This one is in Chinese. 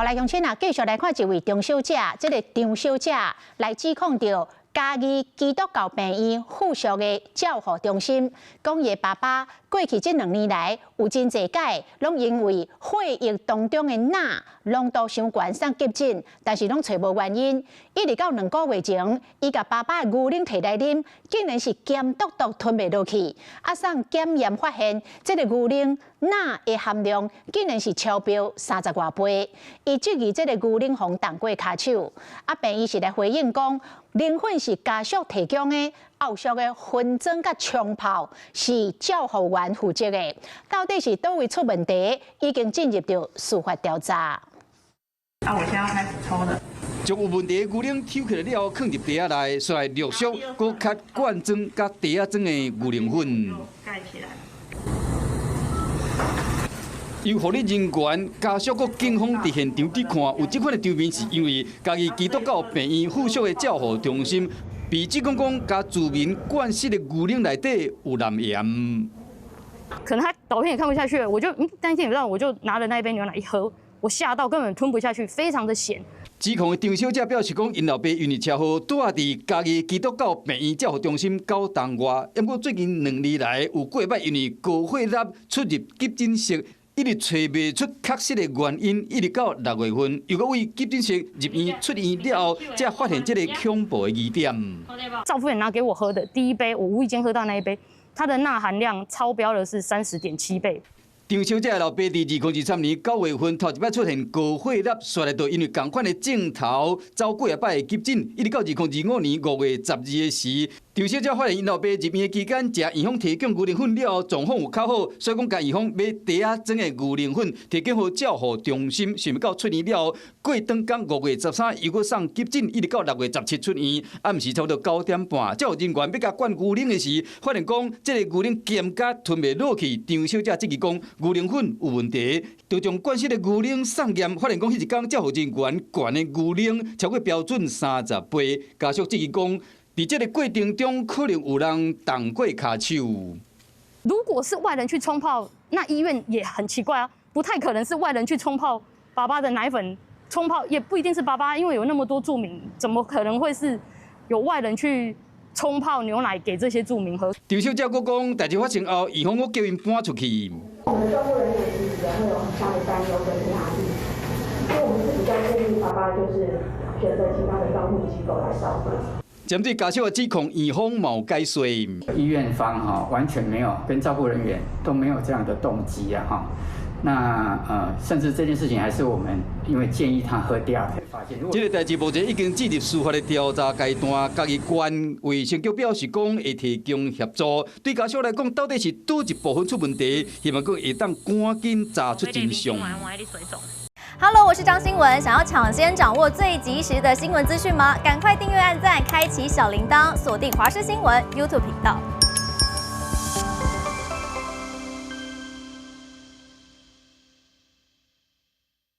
后来乡亲啊，继续来看一位中小姐，这个张小姐来指控到嘉义基督教病院附属的照护中心，讲伊爸爸过去这2年来有真侪届，拢因为血液当中的钠浓度伤悬送急诊，但是拢找无原因。一直到2个月前，伊甲爸爸的牛奶摕来啉，竟然是咸笃笃吞袂落去。啊，送检验发现，这个牛奶钠的含量竟然是超标30多倍。伊质疑这个牛奶红动过骹手，啊，病医是来回应讲，奶粉是家属提供的，后续的分装甲冲泡是照护员负责的。到底是倒位出问题？已经进入到司法调查。我现在要开始抽了。将有问题的牛奶抽起来了后，放入茶仔内，再来陆续搁加罐装甲茶仔装的牛奶粉。盖起来。由护理人员、家属搁警方伫现场伫看，有这款的场面，是因为家己基督教病院附属的照护中心，被指控讲甲住民灌食的牛奶内底有蓝盐。可能他导片也看不下去了，我就担心不到，我就拿了那一杯牛奶一喝，我吓到根本吞不下去，非常的咸。指控的张小姐表示讲，因老爸因为车祸住伫嘉义基督教病院照护中心9冬外，不过最近2年来有过摆因为高血压出入急诊室。一直找袂出确实的原因，一直到6月份，又搁为急诊室入院出院了后，才发现这个恐怖的疑点。赵夫人拿给我喝的第一杯，我无意间喝到那一杯，它的钠含量超标的是30.7倍。张小姐的老爸伫2023年9月份头一摆出现高血压，续来就因为同款的症头走过摆的急诊，一直到2025年5月12日时。张小姐发现因老爸入院的期间，食院方提供牛奶粉了后状况有较好，所以讲甲院方买茶仔装的牛奶粉提供予照护中心，想要到出院了后，过当天5月13又搁送急诊，一直到6月17出院，暗时差不多9点半，照护人员要甲灌牛奶的时，发现讲这个牛奶咸甲吞袂落去。张小姐质疑讲牛奶粉有问题，就将灌食的牛奶送验，发现讲迄一天照护人员灌的牛奶超过标准30倍，家属质疑讲。在这个过程中，可能有人动过骹手。如果是外人去冲泡，那医院也很奇怪啊，不太可能是外人去冲泡爸爸的奶粉，冲泡也不一定是爸爸，因为有那么多住民，怎么可能会是有外人去冲泡牛奶给这些住民喝？张小姐佫讲，代志发生后，院方佫叫因搬出去。我们的照顾人员其实也会有很大的担忧跟压力，所以我们是比较建议爸爸就是选择其他的照护机构来照顾。针对家属的指控，院方冇解说。医院方完全没有跟照顾人员都没有这样的动机啊那甚至这件事情还是我们因为建议他喝掉才发现。这个代志目前已经进入司法的调查阶段，嘉义县卫生局表示讲会提供协助。对家属来讲，到底是哪一部分出问题？希望佢会当赶紧查出真相。Hello， 我是张新文。想要抢先掌握最及时的新闻资讯吗？赶快订阅、按赞、开启小铃铛，锁定华视新闻 YouTube 频道。